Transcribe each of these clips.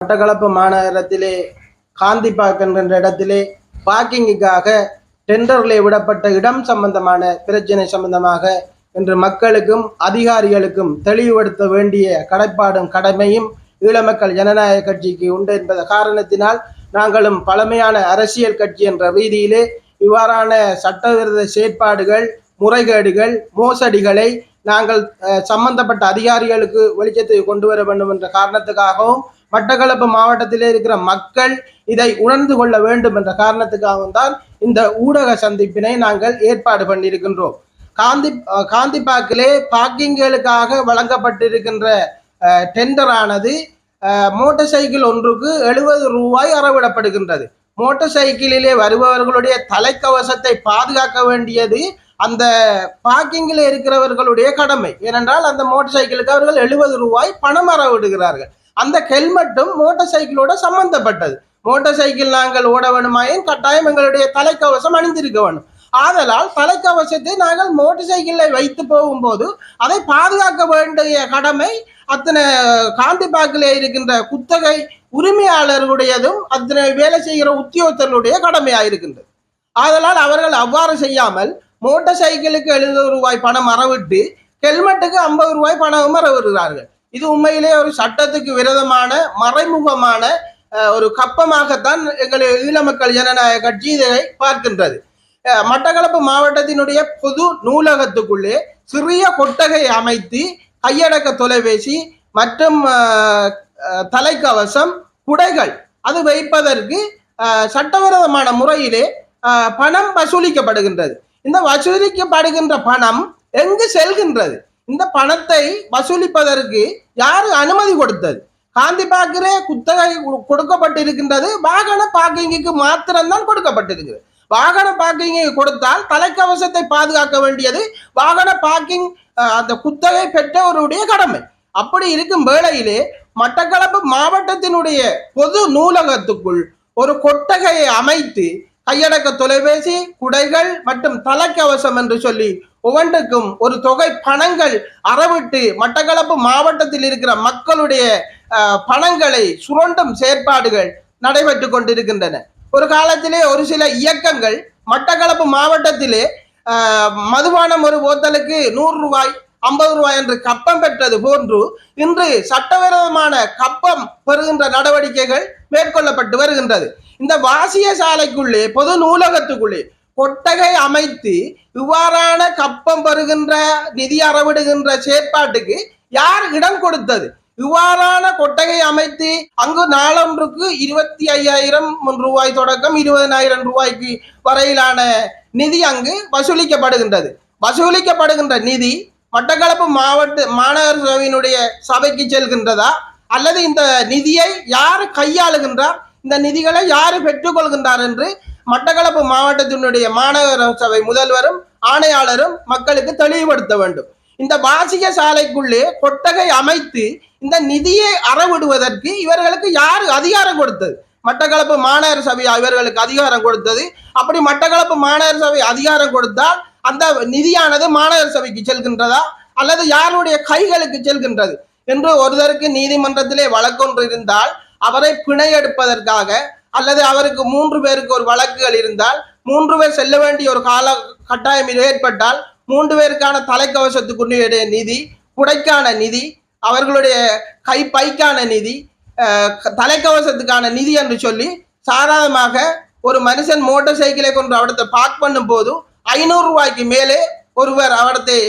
மட்டக்களப்பு மாநகரத்திலே காந்திபாக் என்கின்ற இடத்திலே பார்க்கிங்குக்காக டெண்டரிலே விடப்பட்ட இடம் சம்பந்தமான பிரச்சனை சம்பந்தமாக இன்று மக்களுக்கும் அதிகாரிகளுக்கும் தெளிவுபடுத்த வேண்டிய கடப்பாடும் கடமையும் ஈழமக்கள் ஜனநாயக கட்சிக்கு உண்டு என்பத காரணத்தினால் நாங்களும் பழமையான அரசியல் கட்சி என்ற ரீதியிலே இவ்வாறான சட்டவிரோத செயற்பாடுகள், முறைகேடுகள், மோசடிகளை நாங்கள் சம்பந்தப்பட்ட அதிகாரிகளுக்கு வெளிச்சத்தை கொண்டு வர வேண்டும் என்ற காரணத்துக்காகவும் மட்டக்களப்பு மாவட்டத்திலே இருக்கிற மக்கள் இதை உணர்ந்து கொள்ள வேண்டும் என்ற காரணத்துக்காகவும் தான் இந்த ஊடக சந்திப்பினை நாங்கள் ஏற்பாடு பண்ணியிருக்கின்றோம். காந்திபாக்கிலே பார்க்கிங்களுக்காக வழங்கப்பட்டிருக்கின்ற டெண்டரானது மோட்டார் சைக்கிள் ஒன்றுக்கு 70 ரூபாய் அறவிடப்படுகின்றது. மோட்டார் சைக்கிளிலே வருபவர்களுடைய தலைக்கவசத்தை பாதுகாக்க வேண்டியது அந்த பார்க்கிங்கில் இருக்கிறவர்களுடைய கடமை. ஏனென்றால் அந்த மோட்டார் சைக்கிளுக்கு அவர்கள் 70 ரூபாய் பணம் அறவிடுகிறார்கள். அந்த ஹெல்மெட்டும் மோட்டார் சைக்கிளோட சம்பந்தப்பட்டது. மோட்டார் சைக்கிள் நாங்கள் ஓட வேணுமாயின் கட்டாயம் எங்களுடைய தலைக்கவசம் அணிந்திருக்க வேண்டும். ஆதலால் தலைக்கவசத்தை நாங்கள் மோட்டார் சைக்கிளை வைத்து போகும்போது அதை பாதுகாக்க வேண்டிய கடமை அத்தனை காந்திபாக்கிலே இருக்கின்ற குத்தகை உரிமையாளர்களுடையதும் அத்தனை வேலை செய்கிற உத்தியோகத்தர்களுடைய கடமையாக இருக்கின்றது. ஆதலால் அவர்கள் அவ்வாறு செய்யாமல் மோட்டார் சைக்கிளுக்கு 70 ரூபாய் பணம் அறவிட்டு ஹெல்மெட்டுக்கு 50 ரூபாய் பணம் அறவிடுகிறார்கள். இது உண்மையிலே ஒரு சட்டத்துக்கு விரோதமான மறைமுகமான ஒரு கப்பமாகத்தான் எங்கள் ஈழமக்கள் ஜனநாயக கட்சி இதை பார்க்கின்றது. மட்டக்களப்பு மாவட்டத்தினுடைய பொது நூலகத்துக்குள்ளே சிறிய கொட்டகை அமைத்து கையடக்க தொலைபேசி மற்றும் தலைக்கவசம், குடைகள் அது வைப்பதற்கு சட்டவிரோதமான முறையிலே பணம் வசூலிக்கப்படுகின்றது. இந்த வசூலிக்கப்படுகின்ற பணம் எங்கு செல்கின்றது? இந்த பணத்தை வசூலிப்பதற்கு யாரு அனுமதி கொடுத்தது? காந்திபாக்கிலே குத்தகை கொடுக்கப்பட்டிருக்கின்றது. வாகன பார்க்கிங்குக்கு மாத்திரம்தான் கொடுக்கப்பட்டிருக்கிறது. வாகன பார்க்கிங்கை கொடுத்தால் தலைக்கவசத்தை பாதுகாக்க வேண்டியது வாகன பார்க்கிங் அந்த குத்தகை பெற்றவருடைய கடமை. அப்படி இருக்கும் வேளையிலே மட்டக்களப்பு மாவட்டத்தினுடைய பொது நூலகத்துக்குள் ஒரு கொட்டகையை அமைத்து கையடக்க தொலைபேசி, குடைகள் மற்றும் தலைக்கவசம் என்று சொல்லி ஒவ்வொன்றுக்கும் ஒரு தொகை பணங்கள் அறவிட்டு மட்டக்களப்பு மாவட்டத்தில் இருக்கிற மக்களுடைய பணங்களை சுரண்டும் செயற்பாடுகள் நடைபெற்று கொண்டிருக்கின்றன. ஒரு காலத்திலே ஒரு சில இயக்கங்கள் மட்டக்களப்பு மாவட்டத்திலே மதுபானம் ஒரு போத்தலுக்கு 100 ரூபாய் 50 ரூபாய் என்று கப்பம் பெற்றது போன்று இன்று சட்டவிரோதமான கப்பம் பெறுகின்ற நடவடிக்கைகள் மேற்கொள்ளப்பட்டு வருகின்றது. இந்த வாசிய சாலைக்குள்ளே பொது நூலகத்துக்குள்ளே கொட்டகை அமைத்து இவ்வாறான கப்பம் பெறுகின்ற நிதி அறவிடுகின்ற செயற்பாட்டுக்கு யார் இடம் கொடுத்தது? இவ்வாறான கொட்டகை அமைத்து அங்கு நாளொன்றுக்கு 25,000 ரூபாய் தொடக்கம் 20,000 ரூபாய்க்கு வரையிலான நிதி அங்கு வசூலிக்கப்படுகின்றது. வசூலிக்கப்படுகின்ற நிதி மட்டக்களப்பு மாவட்ட மாநகர சபையினுடைய சபைக்கு செல்கின்றதா அல்லது இந்த நிதியை யார் கையாளுகின்றார், இந்த நிதிகளை யார் பெற்றுக்கொள்கின்றார் என்று மட்டக்களப்பு மாவட்டத்தினுடைய மாநகர சபை முதல்வரும் ஆணையாளரும் மக்களுக்கு தெளிவுபடுத்த வேண்டும். இந்த வாசிய சாலைக்குள்ளே கொட்டகை அமைத்து இந்த நிதியை அறவிடுவதற்கு இவர்களுக்கு யார் அதிகாரம் கொடுத்தது? மட்டக்களப்பு மாநகர சபை இவர்களுக்கு அதிகாரம் கொடுத்தது. அப்படி மட்டக்களப்பு மாநகர சபை அதிகாரம் கொடுத்தால் அந்த நிதியானது மாநகர சபைக்கு செல்கின்றதா அல்லது யாருடைய கைகளுக்கு செல்கின்றது என்று ஒருவருக்கு நீதிமன்றத்திலே வழக்கொன்று இருந்தால் அவரை பிணை எடுப்பதற்காக அல்லது அவருக்கு 3 பேருக்கு ஒரு வழக்குகள் இருந்தால் 3 பேர் செல்ல வேண்டிய ஒரு கால கட்டாயம் ஏற்பட்டால் 3 பேருக்கான தலைக்கவசத்துக்குரிய நிதி, குடைக்கான நிதி, அவர்களுடைய பைக்கான நிதி, தலைக்கவசத்துக்கான நிதி என்று சொல்லி சாதாரணமாக ஒரு மனுஷன் மோட்டார் சைக்கிளை கொண்டு அவடத்தை பார்க் பண்ணும் போது 500 ரூபாய்க்கு மேலே ஒருவர் அவடத்தை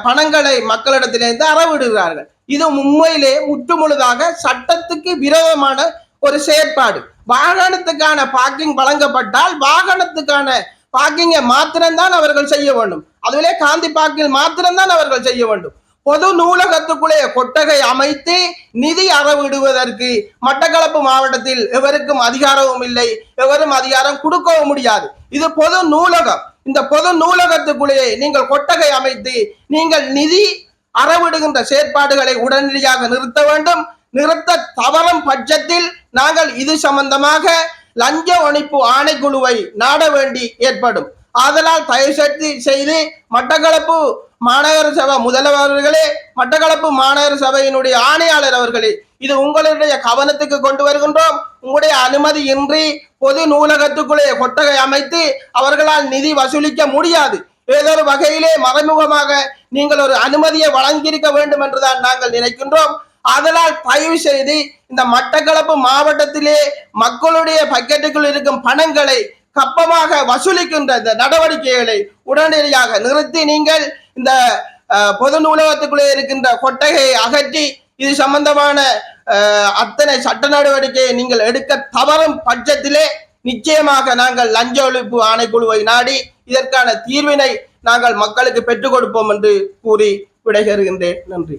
பணங்களை மக்களிடத்திலிருந்து அறவிடுகிறார்கள். இது உண்மையிலே முற்றுமுழுதாக சட்டத்துக்கு விரோதமான ஒரு செயற்பாடு. வாகனத்துக்கான பார்க்கிங் வழங்கப்பட்டால் வாகனத்துக்கான பார்க்கிங்கை மாத்திரம்தான் அவர்கள் செய்ய வேண்டும். அதுவே காந்தி பார்க்கில் மாத்திரம்தான் அவர்கள் செய்ய வேண்டும். பொது நூலகத்துக்குள்ளே கொட்டகை அமைத்து நிதி அறவிடுவதற்கு மட்டக்களப்பு மாவட்டத்தில் எவருக்கும் அதிகாரமும் இல்லை, எவரும் அதிகாரம் கொடுக்கவும் முடியாது. இது பொது நூலகம். இந்த பொது நூலகத்துக்குள்ளே நீங்கள் கொட்டகை அமைத்து நீங்கள் நிதி அறவிடுகின்ற செயற்பாடுகளை உடனடியாக நிறுத்த வேண்டும். நிறுத்த தவறும் பட்சத்தில் நாங்கள் இது சம்பந்தமாக லஞ்ச ஒழிப்பு ஆணைக்குழுவை நாட வேண்டி ஏற்படும். ஆதலால் தயவு செய்து மட்டக்களப்பு மாநகர சபை முதல்வர்களே, மட்டக்களப்பு மாநகர சபையினுடைய ஆணையாளர் அவர்களே, இது உங்களுடைய கவனத்துக்கு கொண்டு வருகின்றோம். உங்களுடைய அனுமதி இன்றி பொது நூலகத்துக்குள்ளே கொட்டகை அமைத்து அவர்களால் நிதி வசூலிக்க முடியாது. ஏதோ ஒரு வகையிலே மறைமுகமாக நீங்கள் ஒரு அனுமதியை வழங்கியிருக்க வேண்டும் என்றுதான் நாங்கள் நினைக்கின்றோம். அதனால் தயவு செய்து இந்த மட்டக்களப்பு மாவட்டத்திலே மக்களுடைய பக்கெட்டுக்குள் இருக்கும் பணங்களை கப்பமாக வசூலிக்கின்ற இந்த நடவடிக்கைகளை உடனடியாக நிறுத்தி நீங்கள் இந்த பொது நூலகத்துக்குள்ளே இருக்கின்ற கொட்டகையை அகற்றி இது சம்பந்தமான அத்தனை சட்ட நடவடிக்கையை நீங்கள் எடுக்க தவறும் பட்சத்திலே நிச்சயமாக நாங்கள் லஞ்ச ஒழிப்பு ஆணைக்குழுவை நாடி இதற்கான தீர்வினை நாங்கள் மக்களுக்கு பெற்றுக் கொடுப்போம் என்று கூறி விடைபெறுகின்றேன். நன்றி.